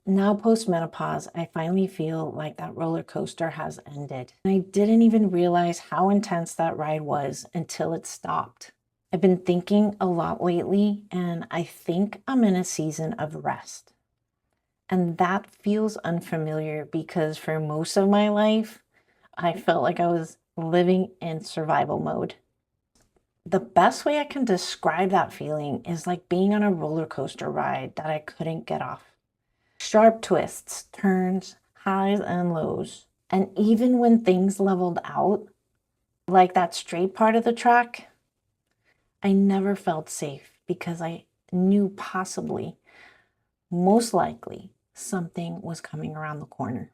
Now, post-menopause, I finally feel like that roller coaster has ended. And I didn't even realize how intense that ride was until it stopped. I've been thinking a lot lately, and I think I'm in a season of rest. And that feels unfamiliar because for most of my life, I felt like I was living in survival mode. The best way I can describe that feeling is like being on a roller coaster ride that I couldn't get off. Sharp twists, turns, highs and lows. And even when things leveled out, like that straight part of the track, I never felt safe because I knew possibly, most likely, something was coming around the corner.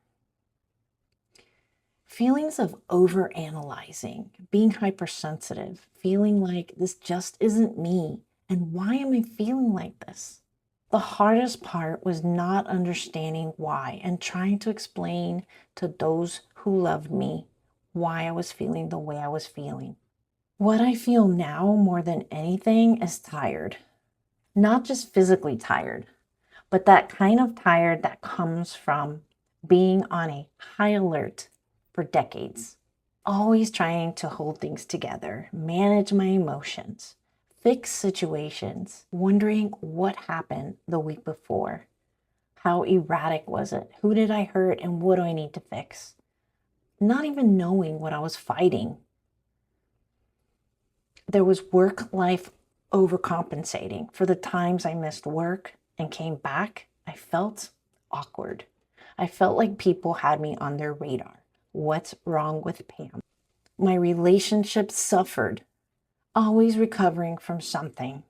Feelings of overanalyzing, being hypersensitive, feeling like this just isn't me, and why am I feeling like this? The hardest part was not understanding why and trying to explain to those who loved me why I was feeling the way I was feeling. What I feel now more than anything is tired. Not just physically tired, but that kind of tired that comes from being on a high alert for decades. Always trying to hold things together, manage my emotions, fix situations, wondering what happened the week before. How erratic was it? Who did I hurt and what do I need to fix? Not even knowing what I was fighting. There was work-life overcompensating. For the times I missed work and came back, I felt awkward. I felt like people had me on their radar. What's wrong with Pam? My relationship suffered, always recovering from something.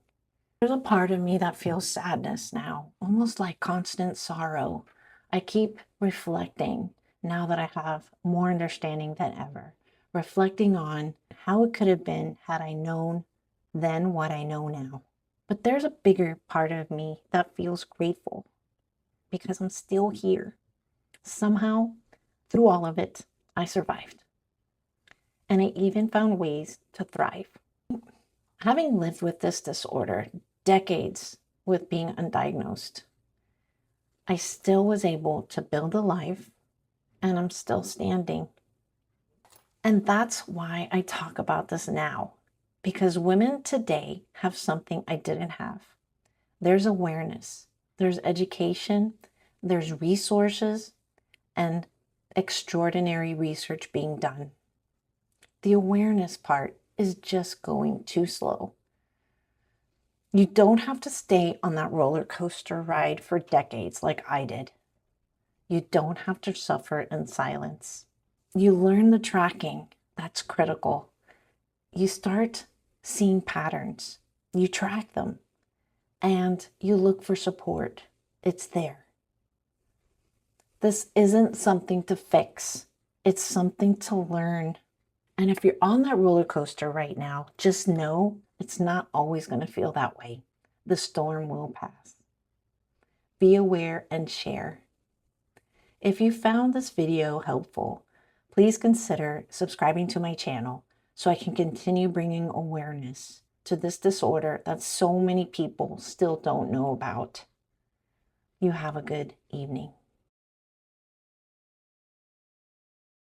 There's a part of me that feels sadness now, almost like constant sorrow. I keep reflecting now that I have more understanding than ever, reflecting on how it could have been had I known then what I know now. But there's a bigger part of me that feels grateful because I'm still here. Somehow, through all of it, I survived. And I even found ways to thrive. Having lived with this disorder, decades with being undiagnosed, I still was able to build a life and I'm still standing. And that's why I talk about this now, because women today have something I didn't have. There's awareness, there's education, there's resources, and extraordinary research being done. The awareness part is just going too slow. You don't have to stay on that roller coaster ride for decades like I did. You don't have to suffer in silence. You learn the tracking. That's critical. You start seeing patterns. You track them and you look for support. It's there. This isn't something to fix. It's something to learn. And if you're on that roller coaster right now, just know it's not always going to feel that way. The storm will pass. Be aware and share. If you found this video helpful, please consider subscribing to my channel so I can continue bringing awareness to this disorder that so many people still don't know about. You have a good evening.